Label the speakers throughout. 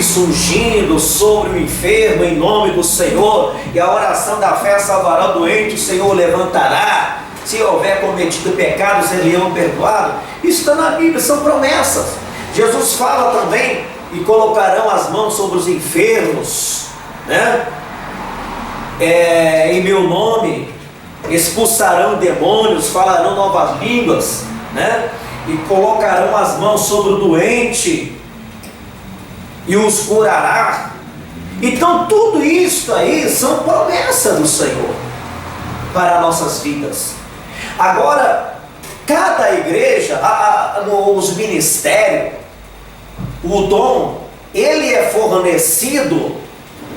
Speaker 1: isso, ungindo sobre o enfermo em nome do Senhor, e a oração da fé salvará o doente, o Senhor o levantará. Se houver cometido pecado, serão perdoados. Isso está na Bíblia, são promessas. Jesus fala também: e colocarão as mãos sobre os enfermos, né? Em meu nome expulsarão demônios, falarão novas línguas, né? E colocarão as mãos sobre o doente e os curará. Então tudo isso aí são promessas do Senhor para nossas vidas. Agora, cada igreja, os ministérios, o dom, ele é fornecido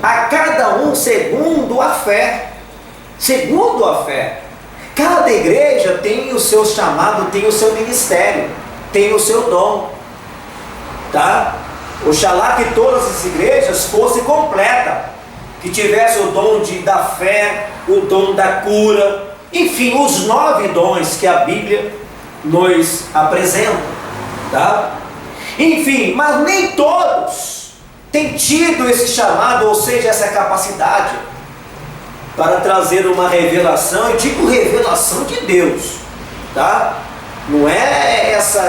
Speaker 1: a cada um segundo a fé. Segundo a fé. Cada igreja tem o seu chamado, tem o seu ministério, tem o seu dom, tá? Oxalá que todas as igrejas fossem completas, que tivesse o dom da fé, o dom da cura, enfim, os 9 dons que a Bíblia nos apresenta, tá? Enfim, mas nem todos têm tido esse chamado, ou seja, essa capacidade para trazer uma revelação, eu digo revelação de Deus, tá? Não é essa,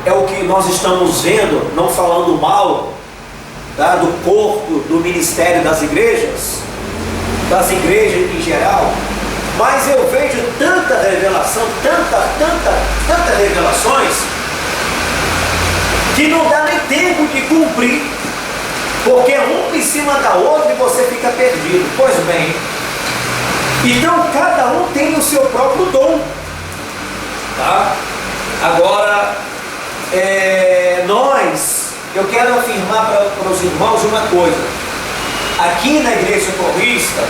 Speaker 1: é o que nós estamos vendo, não falando mal, tá? Do corpo, do ministério das igrejas em geral, mas eu vejo tanta revelação, tantas revelações, que não dá nem tempo de cumprir, porque é um em cima da outra e você fica perdido. Pois bem, então cada um tem o seu próprio dom, tá? Agora, eu quero afirmar para os irmãos uma coisa: aqui na Igreja Corrista,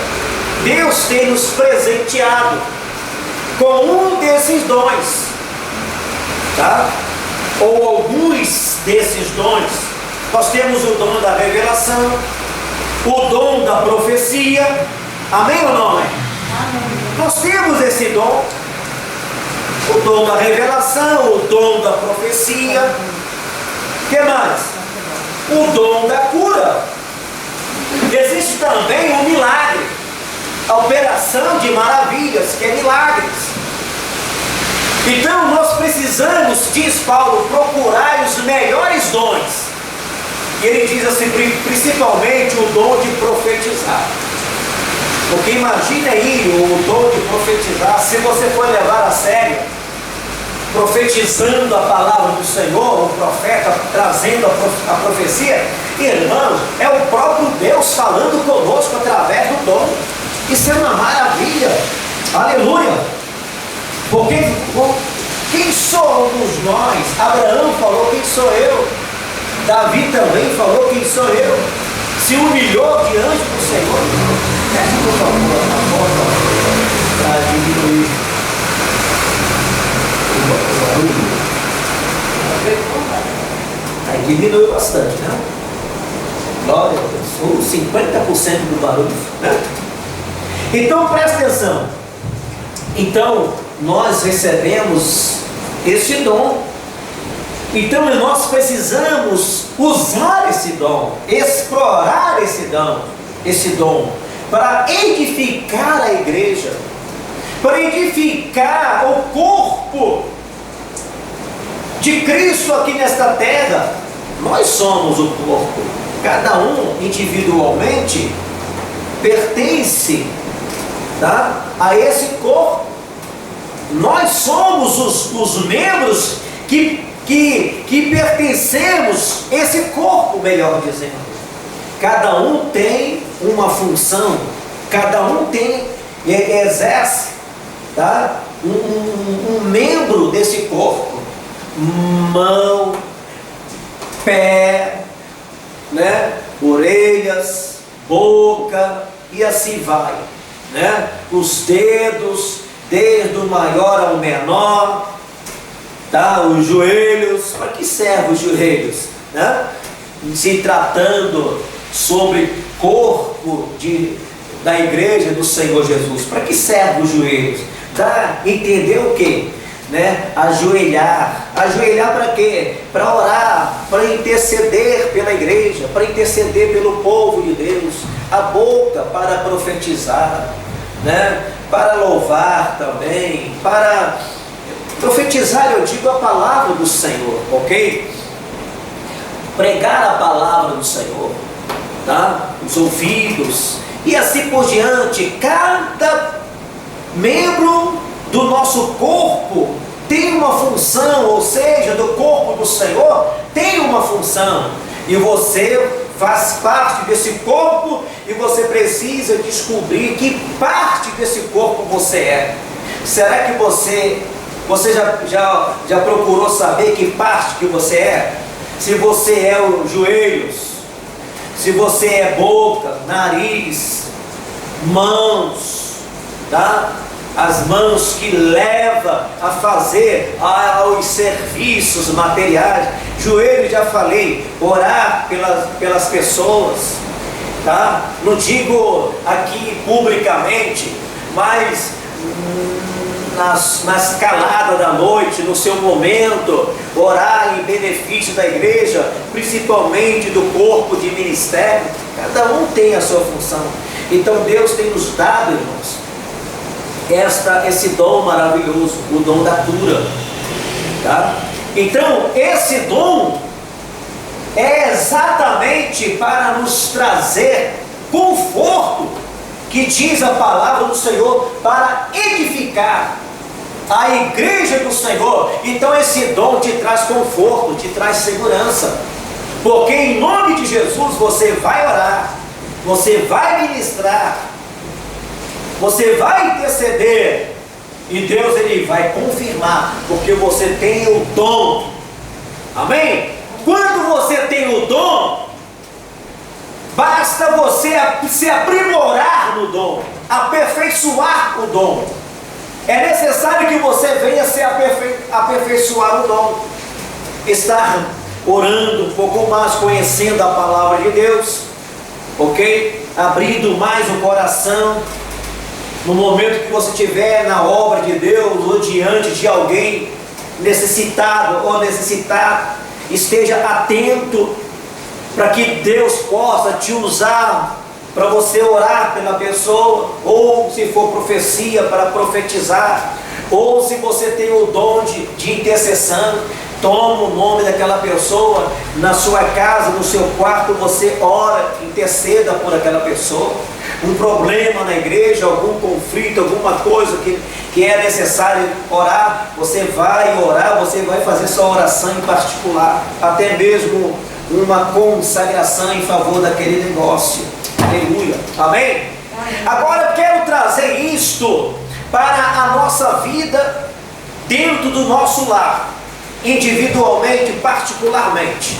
Speaker 1: Deus tem nos presenteado com um desses dons, tá? Ou alguns desses dons. Nós temos o dom da revelação, o dom da profecia. Amém ou não, amém? Amém. Nós temos esse dom, o dom da revelação, o dom da profecia. O que mais? O dom da cura. Existe também o milagre, a operação de maravilhas, que é milagres. Então nós precisamos, diz Paulo, procurar os melhores dons. E ele diz assim, principalmente o dom de profetizar. Porque imagine aí o dom de profetizar, se você for levar a sério, profetizando a palavra do Senhor, o profeta trazendo a profecia, irmãos, é o próprio Deus falando conosco através do dom. Isso é uma maravilha, aleluia. Porque quem somos nós? Abraão falou: quem sou eu? Davi também falou: quem sou eu? Se humilhou diante do Senhor. Feche, por favor, a porta para diminuir o barulho. Aí diminuiu bastante, né? Glória a Deus, 50% do barulho, né? Então presta atenção. Então nós recebemos este dom. Então nós precisamos usar esse dom, explorar esse dom, para edificar a igreja, para edificar o corpo de Cristo aqui nesta terra. Nós somos o corpo, cada um individualmente pertence, tá, a esse corpo. Nós somos os membros que pertencemos a esse corpo, melhor dizendo. Cada um tem uma função, cada um exerce, tá, um membro desse corpo. Mão, pé, né, orelhas, boca e assim vai, né? Os dedos, desde o maior ao menor, tá? Os joelhos. Para que servem os joelhos, né? Se tratando sobre corpo da igreja do Senhor Jesus, para que servem os joelhos? Tá? Entender o quê? né, ajoelhar. Ajoelhar para quê? Para orar, para interceder pela igreja, para interceder pelo povo de Deus. A boca para profetizar, né, para louvar também, para profetizar, eu digo a palavra do Senhor, ok? Pregar a palavra do Senhor, tá? Os ouvidos e assim por diante. Cada membro do nosso corpo tem uma função, ou seja, do corpo do Senhor tem uma função, e você faz parte desse corpo, e você precisa descobrir que parte desse corpo você é. Será que você já procurou saber que parte que você é? Se você é os joelhos, se você é boca, nariz, mãos, tá? As mãos que leva a fazer aos serviços materiais. Joelho, já falei, orar pelas pessoas, tá? Não digo aqui publicamente, mas na escalada da noite, no seu momento, orar em benefício da igreja, principalmente do corpo de ministério. Cada um tem a sua função. Então Deus tem nos dado, irmãos, esse dom maravilhoso, o dom da cura, tá? Então esse dom é exatamente para nos trazer conforto, que diz a palavra do Senhor, para edificar a igreja do Senhor. Então esse dom te traz conforto, te traz segurança, porque em nome de Jesus você vai orar, você vai ministrar, você vai interceder, e Deus ele vai confirmar, porque você tem o dom. Amém? Quando você tem o dom, basta você se aprimorar no dom, aperfeiçoar o dom. É necessário que você venha se aperfeiçoar o dom, estar orando um pouco mais, conhecendo a palavra de Deus, ok? Abrindo mais o coração. No momento que você estiver na obra de Deus, ou diante de alguém necessitado ou necessitar, esteja atento para que Deus possa te usar para você orar pela pessoa, ou se for profecia, para profetizar, ou se você tem o dom de intercessão, toma o nome daquela pessoa na sua casa, no seu quarto, você ora, interceda por aquela pessoa. Um problema na igreja, algum conflito, alguma coisa que é necessário orar, você vai orar, você vai fazer sua oração em particular, até mesmo uma consagração em favor daquele negócio. Aleluia, amém? Agora eu quero trazer isto para a nossa vida dentro do nosso lar, individualmente, particularmente,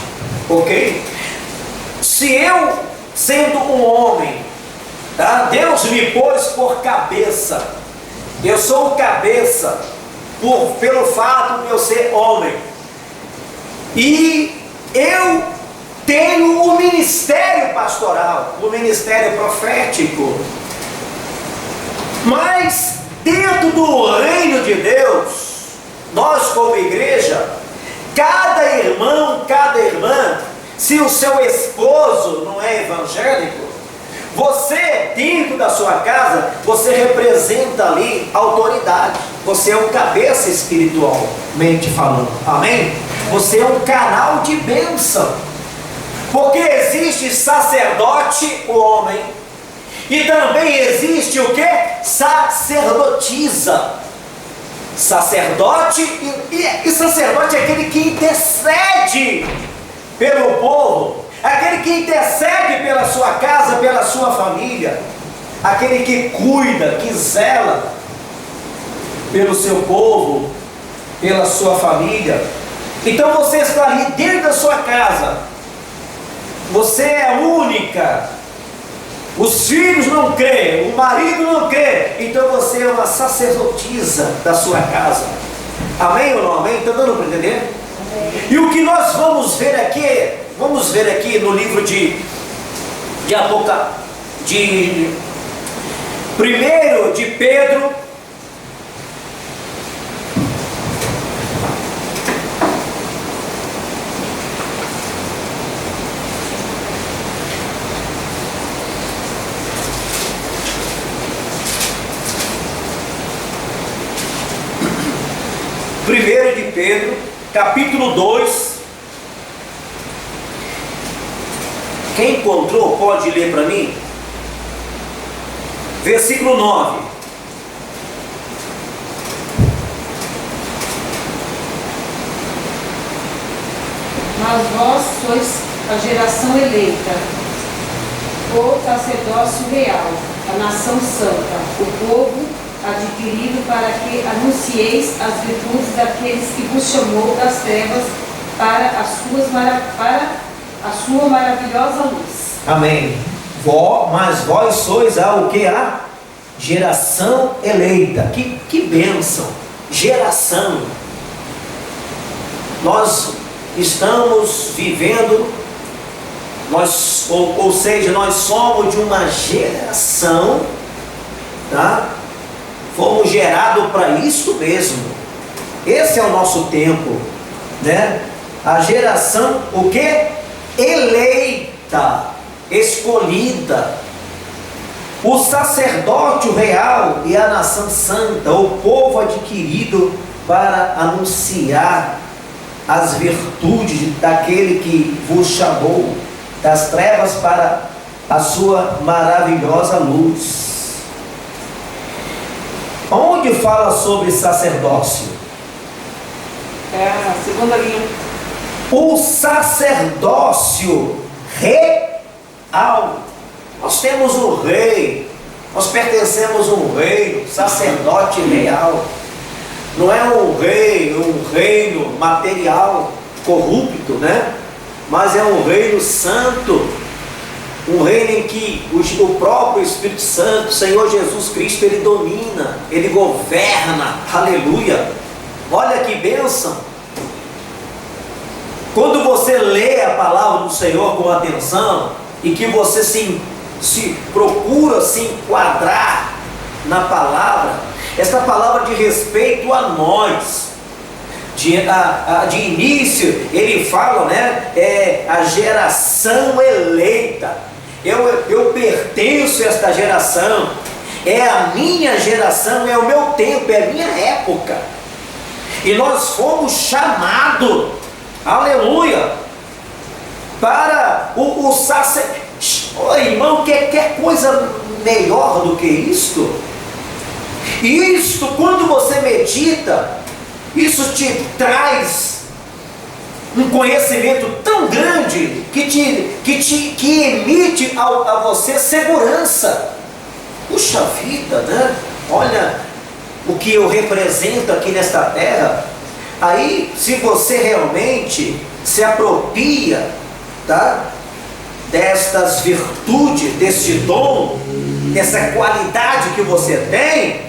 Speaker 1: ok? Se eu, sendo um homem, tá? Deus me pôs por cabeça, eu sou o cabeça pelo fato de eu ser homem, e eu tenho o ministério pastoral, o ministério profético, mas dentro do reino de Deus, nós como igreja, cada irmão, cada irmã, se o seu esposo não é evangélico, você dentro da sua casa, você representa ali a autoridade, você é um cabeça espiritualmente falando, amém? Você é um canal de bênção, porque existe sacerdote, o homem, e também existe o que? Sacerdotisa. Sacerdote e sacerdote é aquele que intercede pelo povo, aquele que intercede pela sua casa, pela sua família, aquele que cuida, que zela pelo seu povo, pela sua família. Então você está ali dentro da sua casa, você é única, os filhos não creem, o marido não crê, então você é uma sacerdotisa da sua casa. Amém ou não amém? Está dando para entender? Amém. E o que nós vamos ver aqui no livro de 1 de Pedro, 1 de Pedro, capítulo 2. Quem encontrou pode ler para mim? Versículo 9.
Speaker 2: Mas vós sois a geração eleita, o sacerdócio real, a nação santa, o povo adquirido para que anuncieis as virtudes daqueles que vos chamou das trevas para a sua maravilhosa luz.
Speaker 1: Amém. Mas vós sois o que? A geração eleita. Que bênção. Geração. Nós estamos vivendo, ou seja, nós somos de uma geração, tá? Fomos gerados para isso mesmo. Esse é o nosso tempo, né? A geração, o que? Eleita, escolhida, o sacerdócio real e a nação santa, o povo adquirido para anunciar as virtudes daquele que vos chamou das trevas para a sua maravilhosa luz. Onde fala sobre sacerdócio?
Speaker 2: É a segunda linha.
Speaker 1: O sacerdócio real. Nós temos um rei, nós pertencemos a um reino, sacerdote real. Não é um reino material, corrupto, né? Mas é um reino santo, um reino em que o próprio Espírito Santo, Senhor Jesus Cristo, Ele domina, Ele governa, aleluia. Olha que bênção. Quando você lê a palavra do Senhor com atenção, e que você se procura se enquadrar na palavra, esta palavra de respeito a nós, de início, ele fala, né? A geração eleita. Eu pertenço a esta geração, é a minha geração, é o meu tempo, é a minha época. E nós fomos chamados, aleluia, para o sacerdócio. Oh, irmão, quer coisa melhor do que isto? E isto, quando você medita, isso te traz um conhecimento tão grande que emite a você segurança. Puxa vida, né? Olha o que eu represento aqui nesta terra. Aí, se você realmente se apropria, tá, destas virtudes, deste dom, dessa qualidade que você tem,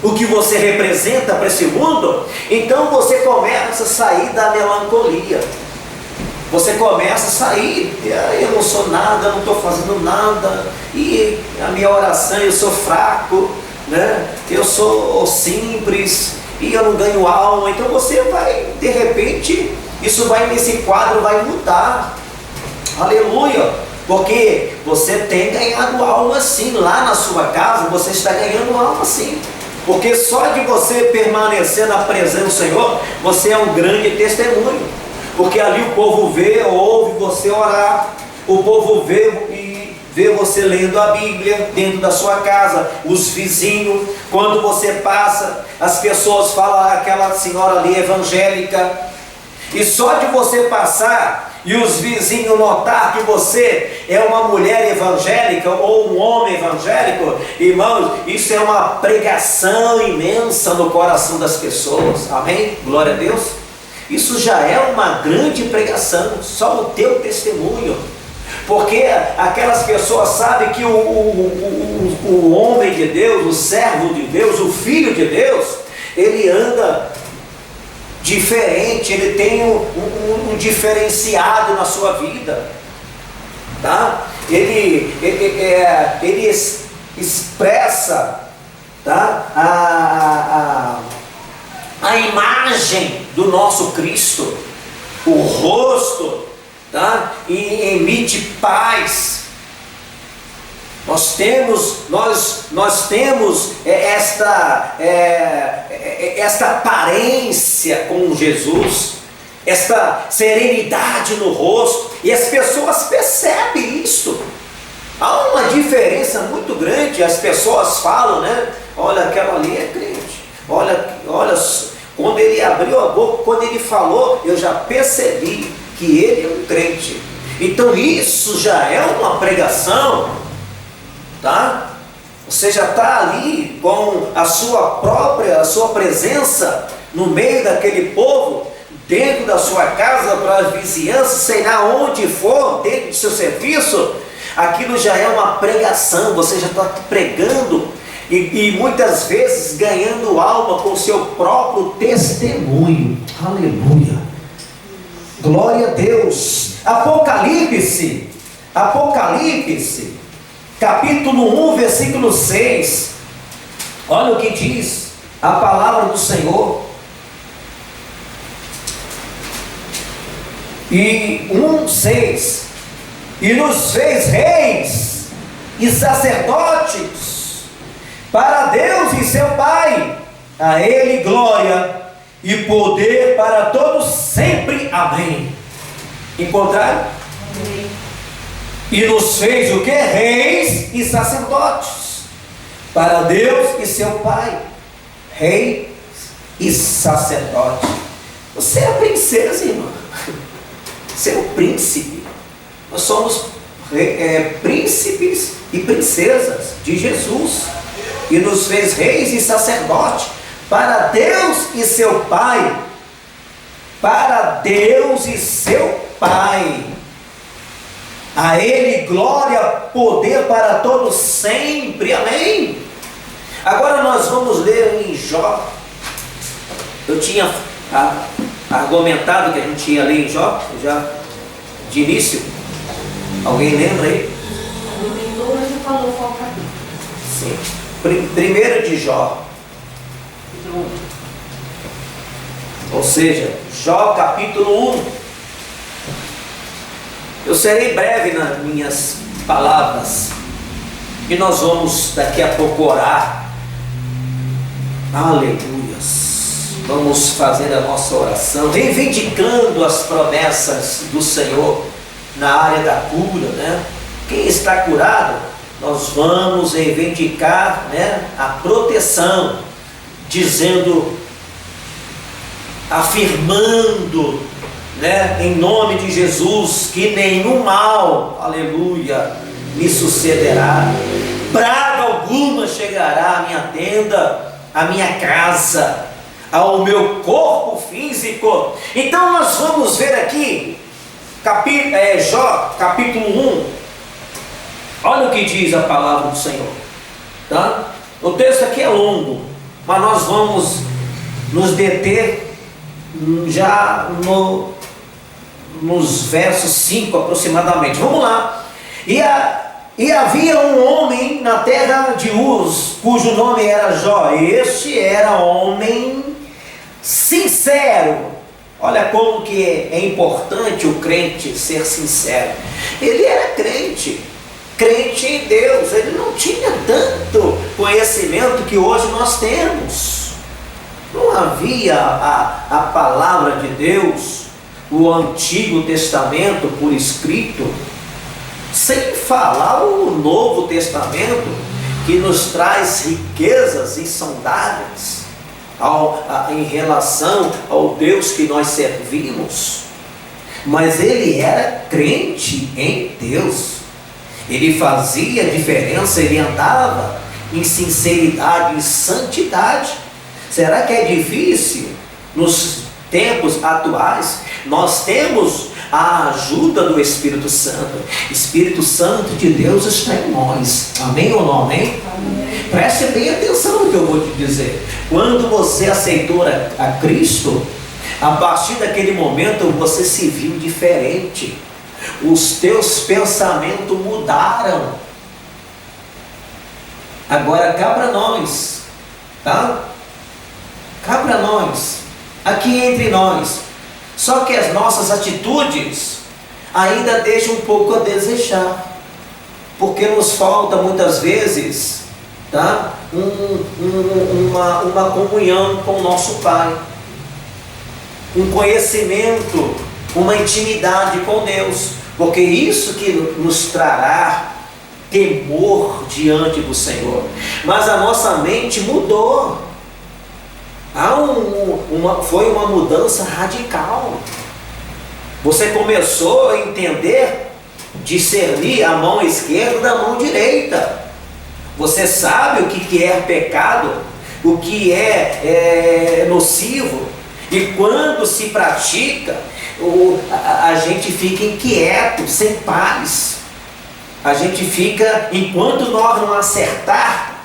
Speaker 1: o que você representa para esse mundo, então você começa a sair da melancolia. Você começa a sair, eu não sou nada, não estou fazendo nada, e a minha oração, eu sou fraco, né? Eu sou simples, e eu não ganho alma. Então você vai, de repente, nesse quadro vai mudar. Aleluia! Porque você tem ganhado alma sim, lá na sua casa você está ganhando alma sim. Porque só de você permanecer na presença do Senhor, você é um grande testemunho. Porque ali o povo vê, ouve você orar, o povo vê você lendo a Bíblia dentro da sua casa, os vizinhos, quando você passa, as pessoas falam, aquela senhora ali evangélica. E só de você passar e os vizinhos notar que você é uma mulher evangélica ou um homem evangélico, irmãos, isso é uma pregação imensa no coração das pessoas. Amém? Glória a Deus. Isso já é uma grande pregação, só o teu testemunho. Porque aquelas pessoas sabem que o homem de Deus, o servo de Deus, o filho de Deus, ele anda diferente, ele tem um diferenciado na sua vida, tá? Ele expressa, tá? A imagem do nosso Cristo, o rosto, tá? E emite paz. Nós temos esta aparência com Jesus, esta serenidade no rosto, e as pessoas percebem isso. Há uma diferença muito grande. As pessoas falam, né? Olha, aquela ali é crente. Olha, quando ele abriu a boca, quando ele falou, eu já percebi que ele é um crente. Então isso já é uma pregação, tá? Você já está ali com a sua presença no meio daquele povo, dentro da sua casa, para a vizinhança, sei lá onde for, dentro do seu serviço. Aquilo já é uma pregação, você já está pregando e muitas vezes ganhando alma com o seu próprio testemunho. Aleluia, glória a Deus. Apocalipse, capítulo 1, versículo 6, olha o que diz a palavra do Senhor. E 1:6, e nos fez reis e sacerdotes para Deus e seu Pai, a Ele glória e poder para todos sempre. Amém. Encontraram? Amém. E nos fez o que? Reis e sacerdotes para Deus e seu Pai, rei e sacerdote. Você é a princesa, irmã. Você é o príncipe. Nós somos príncipes e princesas de Jesus, e nos fez reis e sacerdotes para Deus e seu Pai. Para Deus e seu Pai, a Ele glória, poder para todos sempre. Amém. Agora nós vamos ler em Jó. Eu tinha argumentado que a gente ia ler em Jó, já de início. Alguém lembra aí?
Speaker 2: Argumentou, mas já falou qual capítulo.
Speaker 1: Sim. Primeiro de Jó. Ou seja, Jó capítulo 1. Eu serei breve nas minhas palavras, e nós vamos daqui a pouco orar. Aleluias. Vamos fazer a nossa oração, reivindicando as promessas do Senhor na área da cura, né? Quem está curado, nós vamos reivindicar, né, a proteção, dizendo, afirmando, né, em nome de Jesus, que nenhum mal, aleluia, me sucederá, praga alguma chegará à minha tenda, à minha casa, ao meu corpo físico. Então nós vamos ver aqui, Jó capítulo 1, olha o que diz a palavra do Senhor, tá? O texto aqui é longo, mas nós vamos nos deter já nos versos 5 aproximadamente. Vamos lá. E havia um homem na terra de Uz, cujo nome era Jó. Este era homem sincero. Olha como que é importante o crente ser sincero. Ele era crente em Deus. Ele não tinha tanto conhecimento que hoje nós temos. Não havia a palavra de Deus, o Antigo Testamento por escrito, sem falar o Novo Testamento, que nos traz riquezas insondáveis em relação ao Deus que nós servimos. Mas ele era crente em Deus, ele fazia diferença, ele andava em sinceridade, em santidade. Será que é difícil nos tempos atuais? Nós temos a ajuda do Espírito Santo. Espírito Santo de Deus está em nós. Amém ou não amém? Amém. Preste bem atenção no que eu vou te dizer. Quando você aceitou a Cristo, a partir daquele momento você se viu diferente. Os teus pensamentos mudaram. Agora cá para nós, tá? Cá para nós, aqui entre nós. Só que as nossas atitudes ainda deixam um pouco a desejar. porque nos falta muitas vezes, tá? Uma comunhão com o nosso Pai, um conhecimento, uma intimidade com Deus, porque isso que nos trará temor diante do Senhor. Mas a nossa mente mudou, foi uma mudança radical. Você começou a entender, discernir a mão esquerda da mão direita. Você sabe o que é pecado, o que é nocivo, e quando se pratica, a gente fica inquieto, sem paz. A gente fica, enquanto nós não acertar,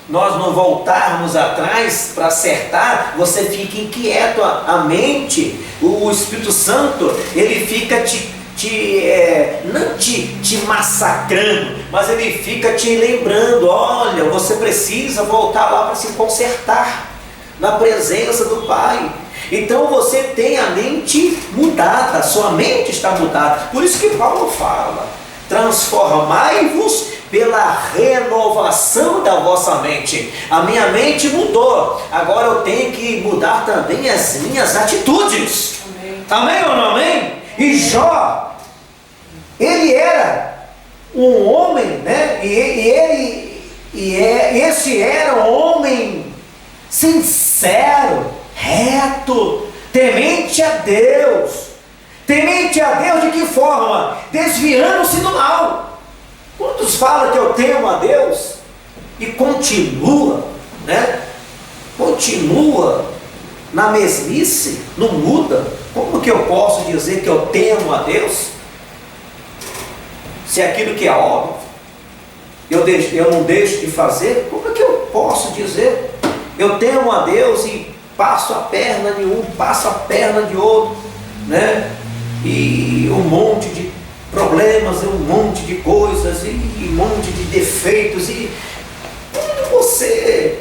Speaker 1: nós não voltarmos atrás para acertar, você fica inquieto, a mente, o Espírito Santo, ele fica não te massacrando, mas ele fica te lembrando, olha, você precisa voltar lá para se consertar, na presença do Pai. Então você tem a mente mudada, a sua mente está mudada. Por isso que Paulo fala, transformai-vos pela renovação da vossa mente. A minha mente mudou, agora eu tenho que mudar também as minhas atitudes. Amém, amém ou não amém? E Jó, ele era um homem, né? Esse era um homem sincero, reto, temente a Deus. Temente a Deus de que forma? Desviando-se do mal. Quantos falam que eu temo a Deus e continua, né? Continua na mesmice, não muda? Como que eu posso dizer que eu temo a Deus? Se aquilo que é óbvio, eu não deixo de fazer, como é que eu posso dizer? Eu temo a Deus e passo a perna de um, passo a perna de outro, né? E um monte de problemas, um monte de coisas, e um monte de defeitos, e quando você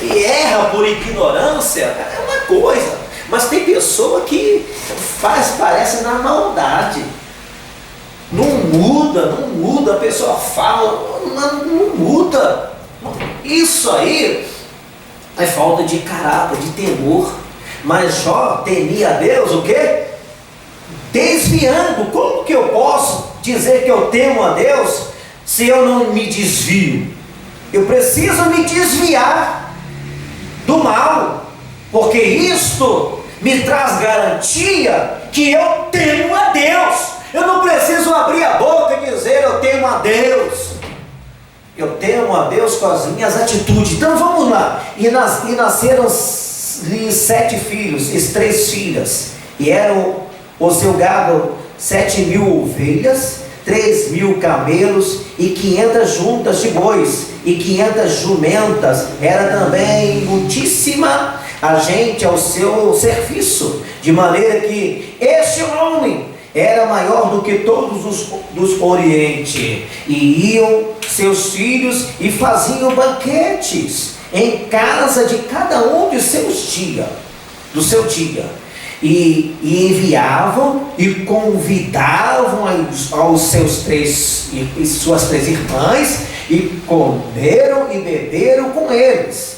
Speaker 1: erra por ignorância, é uma coisa, mas tem pessoa que parece na maldade, não muda, a pessoa fala, não muda. Isso aí é falta de caráter, de temor. Mas Jó temia a Deus, o quê? Desviando. Como que eu posso dizer que eu temo a Deus se eu não me desvio? Eu preciso me desviar do mal, porque isto me traz garantia que eu temo a Deus. Eu não preciso abrir a boca e dizer eu temo a Deus. Eu temo a Deus com as minhas atitudes. Então vamos lá. E nasceram-lhe 7 filhos e 3 filhas. E eram o seu gado 7.000 ovelhas, 3.000 camelos e 500 juntas de bois e 500 jumentas. Era também muitíssima a gente ao seu serviço, de maneira que este homem era maior do que todos os dos Oriente. E iam seus filhos e faziam banquetes em casa de cada um de seus dias, do seu dia. E enviavam e convidavam aos seus 3 e suas 3 irmãs, e comeram e beberam com eles.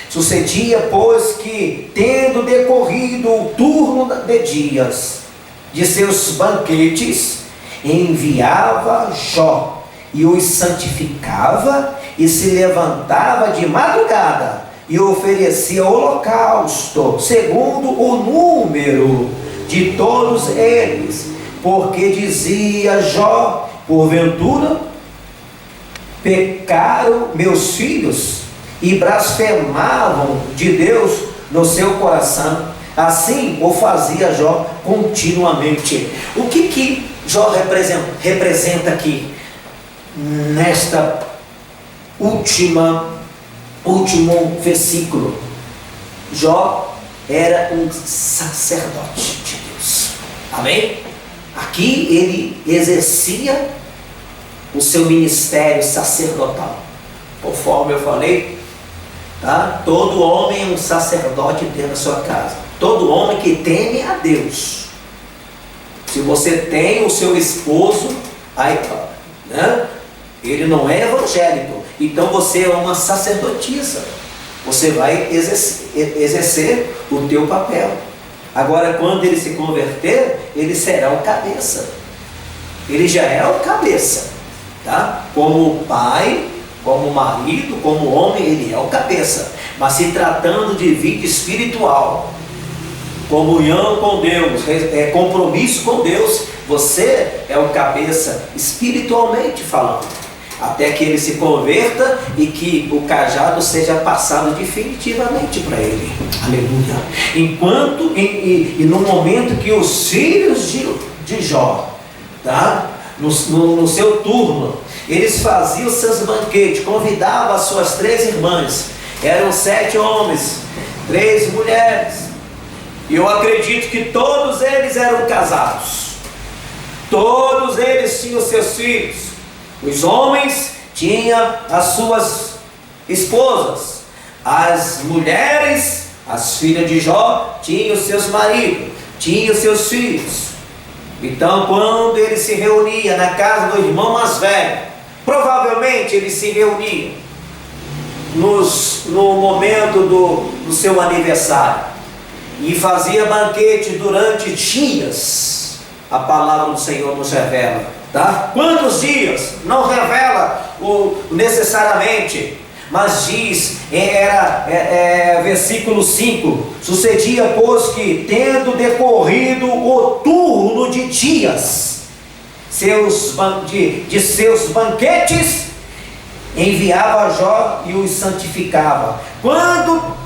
Speaker 1: Sucedia, pois, que, tendo decorrido o turno de dias de seus banquetes, enviava Jó e os santificava, e se levantava de madrugada e oferecia holocausto segundo o número de todos eles, porque dizia Jó: porventura pecaram meus filhos e blasfemavam de Deus no seu coração. Assim o fazia Jó continuamente. O que Jó representa aqui nesta último versículo? Jó era um sacerdote de Deus. Amém? Aqui ele exercia o seu ministério sacerdotal. Conforme eu falei, tá? Todo homem é um sacerdote dentro da sua casa. Todo homem que teme a Deus. Se você tem o seu esposo, aí né? Ele não é evangélico, então você é uma sacerdotisa, você vai exercer o teu papel. Agora, quando ele se converter, ele será o cabeça, ele já é o cabeça, tá? Como pai, como marido, como homem, ele é o cabeça. Mas se tratando de vida espiritual, comunhão com Deus, compromisso com Deus, você é o cabeça espiritualmente falando, até que ele se converta e que o cajado seja passado definitivamente para ele. Aleluia. Enquanto e no momento que os filhos de Jó, tá? No seu turno, eles faziam seus banquetes, convidavam as suas 3 irmãs, eram 7 homens, 3 mulheres, e eu acredito que todos eles eram casados, todos eles tinham seus filhos. Os homens tinham as suas esposas, as mulheres, as filhas de Jó, tinham seus maridos, tinham seus filhos. Então, quando ele se reunia na casa do irmão mais velho, provavelmente ele se reunia no momento do seu aniversário e fazia banquete durante dias. A palavra do Senhor nos revela, tá? Quantos dias? Não revela necessariamente, mas diz, versículo 5: sucedia, pois, que tendo decorrido o turno de dias de seus banquetes, enviava a Jó e os santificava. Quando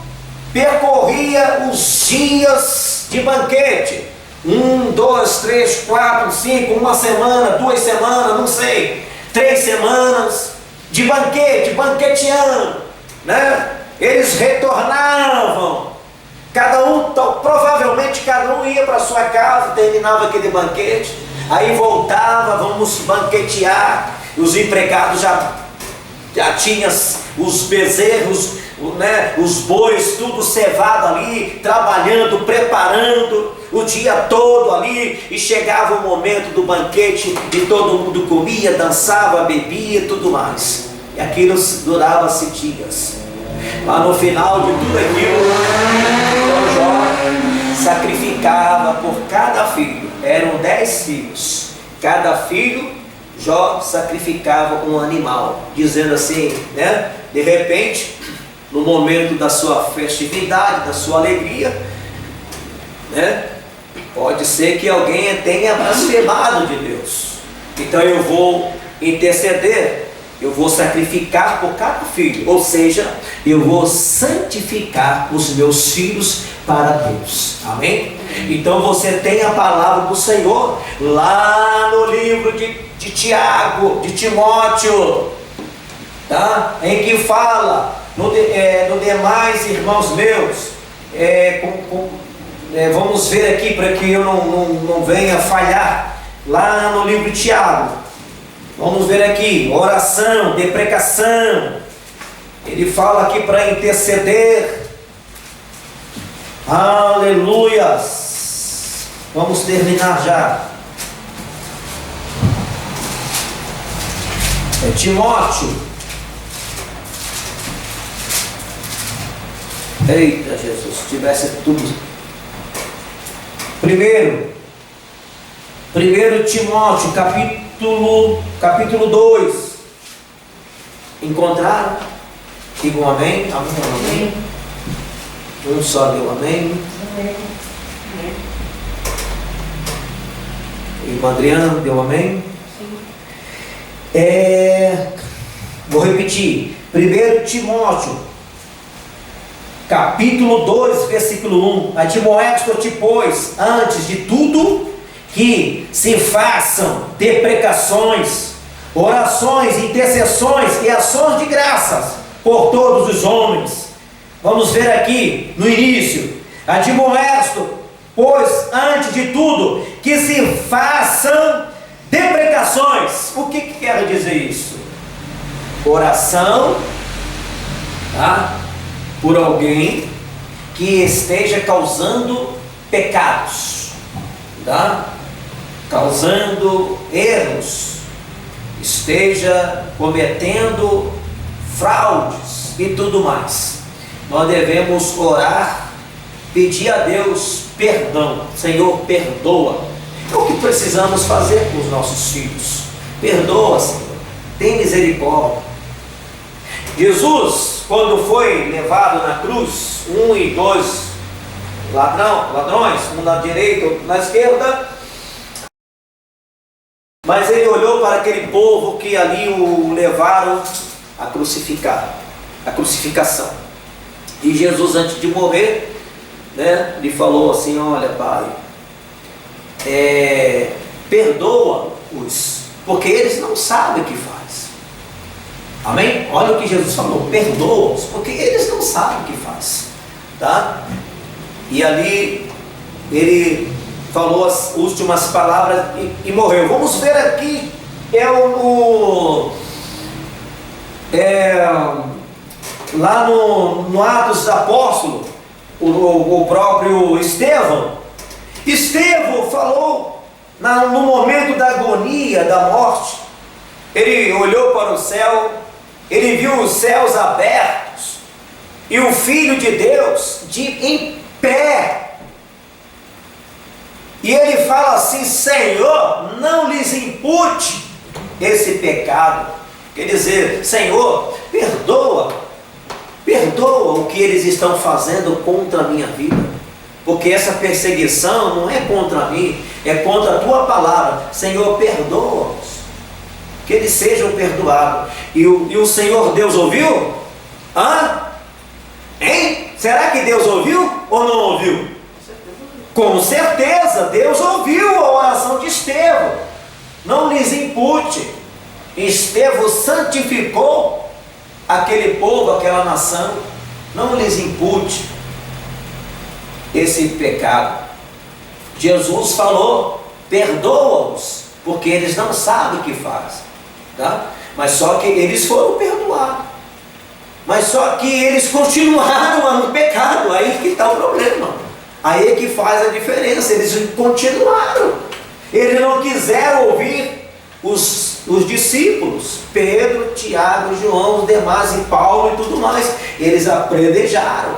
Speaker 1: percorria os dias de banquete, 1, 2, 3, 4, 5, uma semana, 2 semanas, não sei, 3 semanas de banquete, banqueteando, né? Eles retornavam, provavelmente cada um ia para sua casa, terminava aquele banquete, aí voltava, vamos banquetear. Os empregados já tinham os bezerros, né, os bois, tudo cevado ali, trabalhando, preparando o dia todo ali, e chegava o momento do banquete e todo mundo comia, dançava, bebia e tudo mais, e aquilo durava-se dias. Mas no final de tudo aquilo, então Jó sacrificava por cada filho, eram 10 filhos, cada filho Jó sacrificava um animal, dizendo assim, né? De repente, no momento da sua festividade, da sua alegria, né? Pode ser que alguém tenha blasfemado de Deus, então eu vou interceder, eu vou sacrificar por cada filho, ou seja, eu vou santificar os meus filhos para Deus, amém? Então você tem a palavra do Senhor lá no livro de Tiago, de Timóteo, tá? Em que fala, no demais, irmãos meus, vamos ver aqui para que eu não venha falhar, lá no livro de Tiago, vamos ver aqui, oração, deprecação, ele fala aqui para interceder, aleluias. Vamos terminar já. Timóteo. Eita Jesus, se tivesse tudo. Primeiro Timóteo, capítulo 2. Encontraram? Digam amém. Amém. Um só deu amém. Irmã Adriana deu amém. Vou repetir. 1 Timóteo, capítulo 2, versículo 1. Admoesto-te, pois, antes de tudo, que se façam deprecações, orações, intercessões e ações de graças por todos os homens. Vamos ver aqui no início. Admoesto, pois, antes de tudo, que se façam deprecações. O que quer dizer isso? Oração, tá? Por alguém que esteja causando pecados, tá? Causando erros, esteja cometendo fraudes e tudo mais, nós devemos orar, pedir a Deus perdão. Senhor, perdoa. É o que precisamos fazer com os nossos filhos. Perdoa, Senhor, tem misericórdia. Jesus, quando foi levado na cruz, 1 e 2 ladrões, um na direita, outro na esquerda, mas ele olhou para aquele povo que ali o levaram a crucificar, a crucificação. E Jesus, antes de morrer, lhe falou assim: olha, Pai, perdoa-os, porque eles não sabem o que faz. Amém? Olha o que Jesus falou: perdoa-os, porque eles não sabem o que faz. Tá? E ali ele falou as últimas palavras e morreu. Vamos ver aqui, lá no Atos dos Apóstolos, o próprio Estevão falou no momento da agonia, da morte. Ele olhou para o céu, ele viu os céus abertos e o Filho de Deus em pé. E ele fala assim: Senhor, não lhes impute esse pecado. Quer dizer, Senhor, perdoa o que eles estão fazendo contra a minha vida, porque essa perseguição não é contra mim, é contra a tua palavra. Senhor, perdoa-os, que eles sejam perdoados. E o Senhor Deus ouviu? Hein? Será que Deus ouviu ou não ouviu? Com certeza Deus ouviu a oração de Estevão. Não lhes impute. Estevão santificou aquele povo, aquela nação. Não lhes impute esse pecado. Jesus falou: perdoa-os, porque eles não sabem o que fazem. Tá? Mas só que eles foram perdoados. Mas só que eles continuaram no pecado. Aí que está o problema. Aí é que faz a diferença. Eles continuaram. Eles não quiseram ouvir os discípulos, Pedro, Tiago, João, os demais, e Paulo e tudo mais. Eles apredejaram,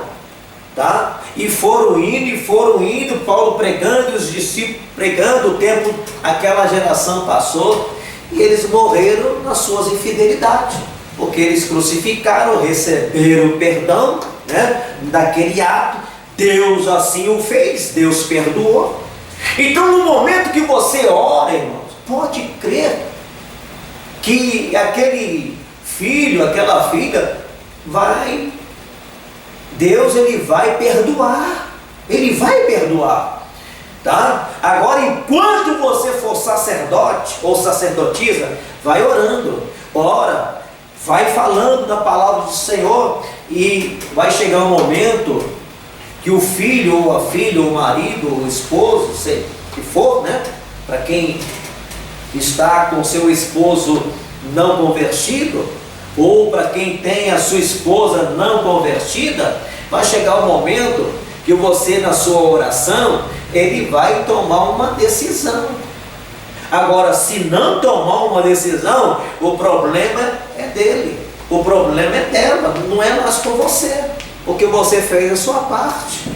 Speaker 1: tá? E foram indo, Paulo pregando, e os discípulos pregando. O tempo, aquela geração passou, e eles morreram nas suas infidelidades, porque eles crucificaram, receberam o perdão, daquele ato. Deus assim o fez, Deus perdoou. Então, no momento que você ora, irmãos, pode crer que aquele filho, aquela filha, Deus, ele vai perdoar. Ele vai perdoar, tá? Agora, enquanto você for sacerdote ou sacerdotisa, vai orando, ora, vai falando da palavra do Senhor, e vai chegar um momento que o filho ou a filha, o marido, o esposo, sei que for, para quem está com seu esposo não convertido, ou para quem tem a sua esposa não convertida, vai chegar um momento que você, na sua oração, ele vai tomar uma decisão. Agora, se não tomar uma decisão, o problema é dele, o problema é dela, não é mais com você, porque você fez a sua parte.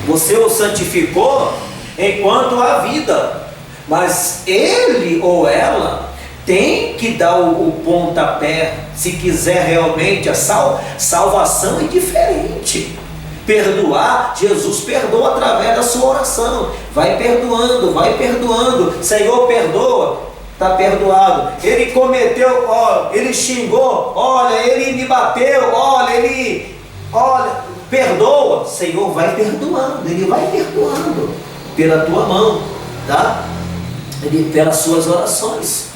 Speaker 1: Você o santificou enquanto há vida, mas ele ou ela tem que dar o pontapé. Se quiser realmente a salvação é diferente. Perdoar, Jesus perdoa através da sua oração. Vai perdoando. Senhor, perdoa. Está perdoado. Ele cometeu, ele xingou, ele me bateu, perdoa. Senhor, vai perdoando. Ele vai perdoando pela tua mão, tá? Pelas suas orações.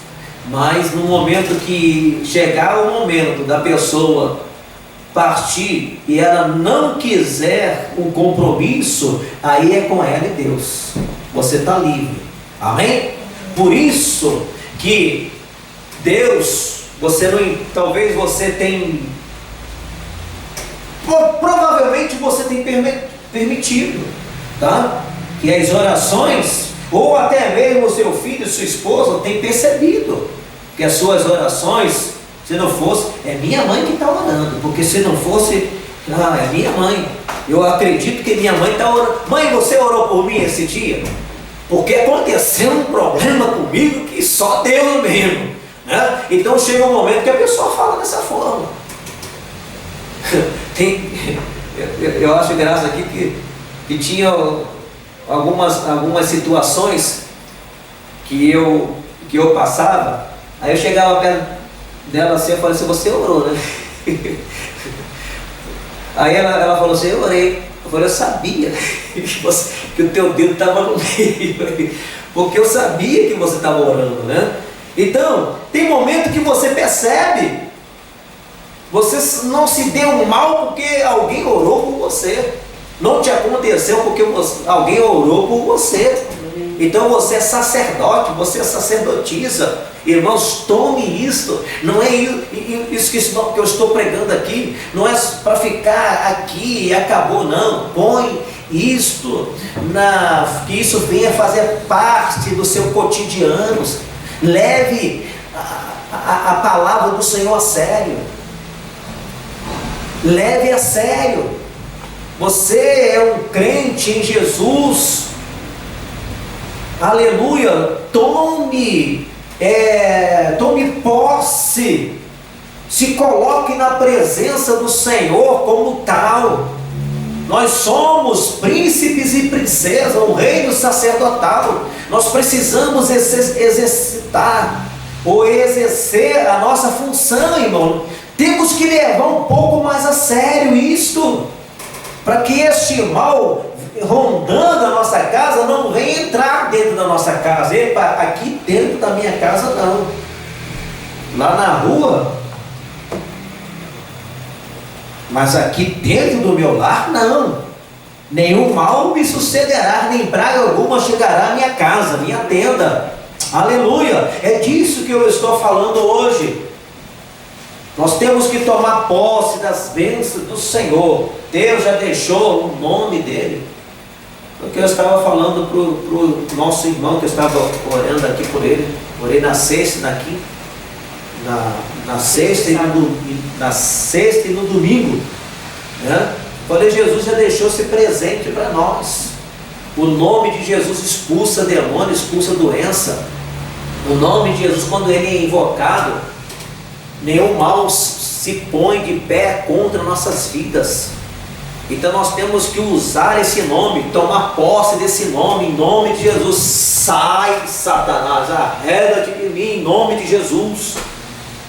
Speaker 1: Mas no momento que chegar o momento da pessoa partir e ela não quiser um compromisso, aí é com ela e Deus. Você está livre. Amém? Por isso que Deus, talvez você tenha, provavelmente você tem permitido, tá? Que as orações, ou até mesmo o seu filho, sua esposa, tem percebido que as suas orações, se não fosse, é minha mãe que está orando, porque se não fosse, é minha mãe. Eu acredito que minha mãe está orando. Mãe, você orou por mim esse dia? Porque aconteceu um problema comigo que só Deus mesmo, né? Então chega um momento que a pessoa fala dessa forma. Eu acho graça aqui que tinha algumas situações que eu passava, aí eu chegava perto dela assim, eu falei assim, você orou, né? Aí ela falou assim, eu orei. Eu falei, eu sabia que o teu dedo estava no meio, porque eu sabia que você estava orando, né? Então, tem momento que você percebe, você não se deu mal porque alguém orou por você, não te aconteceu porque alguém orou por você. Então você é sacerdote, você é sacerdotisa. Irmãos, tome isso. Não é isso que eu estou pregando aqui, não é para ficar aqui e acabou, não. Põe isto, que isso venha fazer parte do seu cotidiano. Leve a palavra do Senhor a sério. Leve a sério. Você é um crente em Jesus. Aleluia. Tome posse. Se coloque na presença do Senhor como tal. Nós somos príncipes e princesas, um reino sacerdotal. Nós precisamos exercitar ou exercer a nossa função, irmão. Temos que levar um pouco mais a sério isto, para que este mal rondando a nossa casa não venha entrar dentro da nossa casa. Epa, aqui dentro da minha casa não, lá na rua, mas aqui dentro do meu lar não. Nenhum mal me sucederá, nem praga alguma chegará à minha casa, minha tenda. Aleluia. É disso que eu estou falando hoje. Nós temos que tomar posse das bênçãos do Senhor. Deus já deixou o nome dele. Porque eu estava falando para o nosso irmão, que eu estava orando aqui por ele. Orei na sexta, na sexta e no domingo, né? Falei, Jesus já deixou esse presente para nós. O nome de Jesus expulsa demônio, expulsa doença. O nome de Jesus, quando ele é invocado, nenhum mal se põe de pé contra nossas vidas. Então nós temos que usar esse nome, tomar posse desse nome, em nome de Jesus. Sai, Satanás, arreda-te de mim, em nome de Jesus.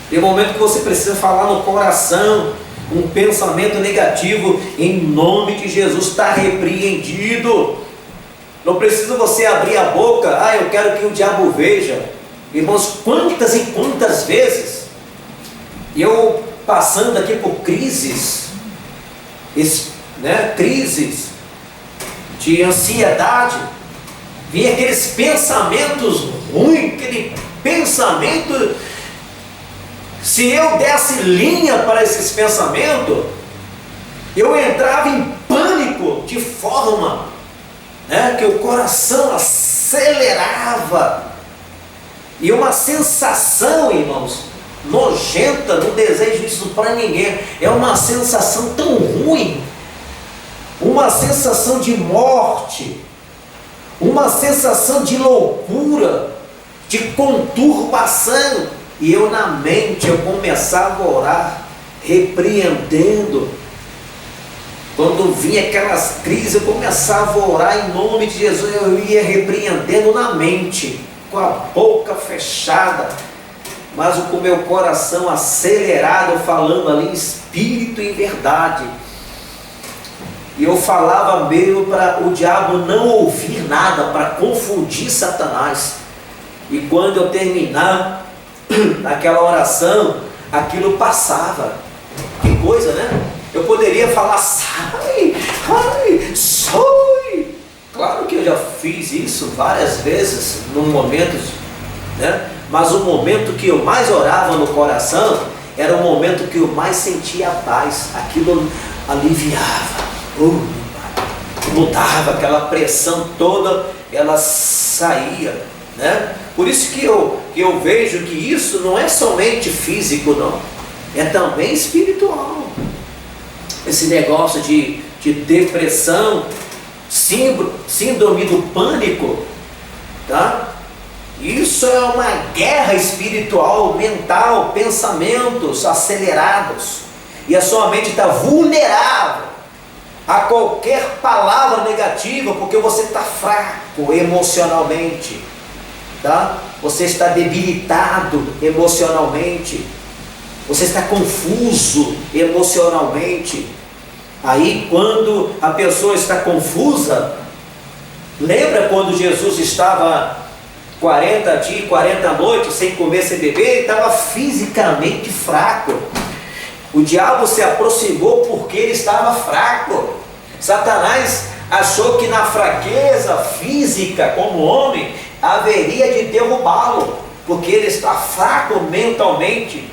Speaker 1: Tem momento que você precisa falar no coração um pensamento negativo, em nome de Jesus, está repreendido. Não precisa você abrir a boca, eu quero que o diabo veja. Irmãos, quantas e quantas vezes eu passando aqui por crises, crises de ansiedade, vinha aqueles pensamentos ruins, aquele pensamento. Se eu desse linha para esses pensamentos, eu entrava em pânico de forma, que o coração acelerava, e uma sensação, irmãos, nojenta, não desejo isso para ninguém. É uma sensação tão ruim, uma sensação de morte, uma sensação de loucura, de conturbação. E eu na mente, eu começava a orar, repreendendo. Quando vinha aquelas crises, eu começava a orar em nome de Jesus. Eu ia repreendendo na mente, com a boca fechada, mas com o meu coração acelerado, falando ali em espírito e em verdade. E eu falava mesmo para o diabo não ouvir nada, para confundir Satanás. E quando eu terminar aquela oração, aquilo passava. Que coisa, né? Eu poderia falar, sai, sai. Claro que eu já fiz isso várias vezes, num momento, né? Mas o momento que eu mais orava no coração era o momento que eu mais sentia a paz. Aquilo aliviava, mudava aquela pressão toda, ela saía. né? Por isso que eu vejo que isso não é somente físico, não, é também espiritual. Esse negócio de depressão, síndrome do pânico, tá? Isso é uma guerra espiritual, mental, pensamentos acelerados, e a sua mente está vulnerável a qualquer palavra negativa, porque você está fraco emocionalmente, tá? Você está debilitado emocionalmente, você está confuso emocionalmente. Aí quando a pessoa está confusa, lembra quando Jesus estava 40 dias e 40 noites sem comer, sem beber? Ele estava fisicamente fraco. O diabo se aproximou porque ele estava fraco. Satanás achou que na fraqueza física como homem haveria de derrubá-lo, porque ele está fraco mentalmente,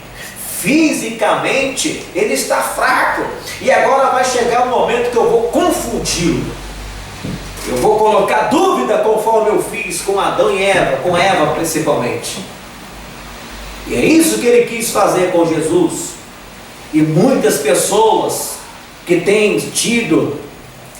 Speaker 1: fisicamente ele está fraco. E agora vai chegar um momento que eu vou confundi-lo, eu vou colocar dúvida, conforme eu fiz com Adão e Eva, com Eva principalmente. E é isso que ele quis fazer com Jesus. E muitas pessoas que têm tido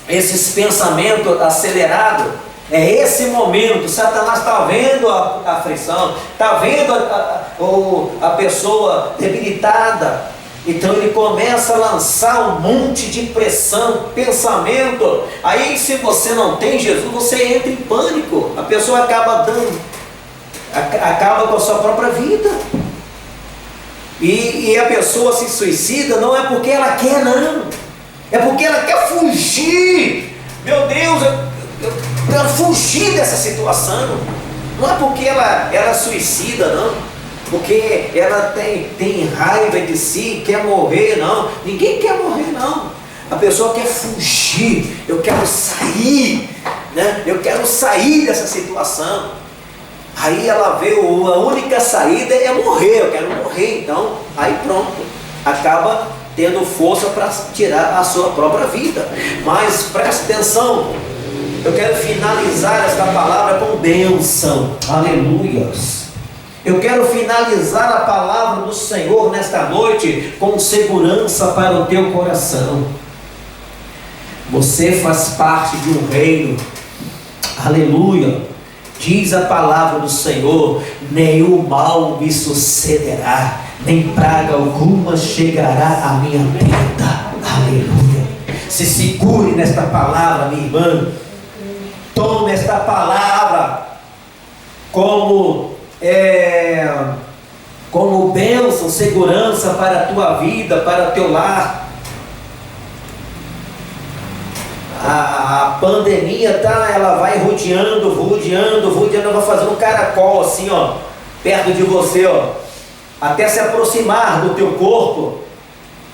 Speaker 1: esses pensamentos acelerados, é esse momento, Satanás está vendo a aflição, está vendo a pessoa debilitada, então ele começa a lançar um monte de pressão, pensamento. Aí se você não tem Jesus, você entra em pânico, a pessoa acaba com a sua própria vida. E a pessoa se suicida não é porque ela quer, não, é porque ela quer fugir. Meu Deus, eu quero fugir dessa situação. Não é porque ela suicida, não, porque ela tem raiva de si, quer morrer, não. Ninguém quer morrer, não. A pessoa quer fugir. Eu quero sair, né? Eu quero sair dessa situação. Aí ela vê, a única saída é morrer. Eu quero morrer, então aí pronto, acaba tendo força para tirar a sua própria vida. Mas preste atenção, eu quero finalizar esta palavra com bênção. Aleluias. Eu quero finalizar a palavra do Senhor nesta noite com segurança para o teu coração. Você faz parte de um reino. Aleluia. Diz a palavra do Senhor: nenhum mal me sucederá, nem praga alguma chegará à minha tenda. Aleluia. Se segure nesta palavra, minha irmã. Tome esta palavra como bênção, segurança para a tua vida, para o teu lar. A pandemia, tá? Ela vai rodeando, vai fazendo um caracol assim, ó, perto de você, ó, até se aproximar do teu corpo.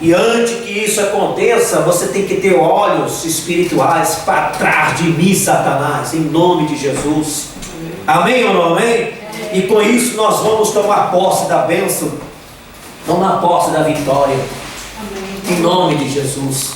Speaker 1: E antes que isso aconteça, você tem que ter olhos espirituais. Para trás de mim, Satanás, em nome de Jesus. Amém ou não amém? E com isso nós vamos tomar posse da bênção, tomar posse da vitória. Em nome de Jesus.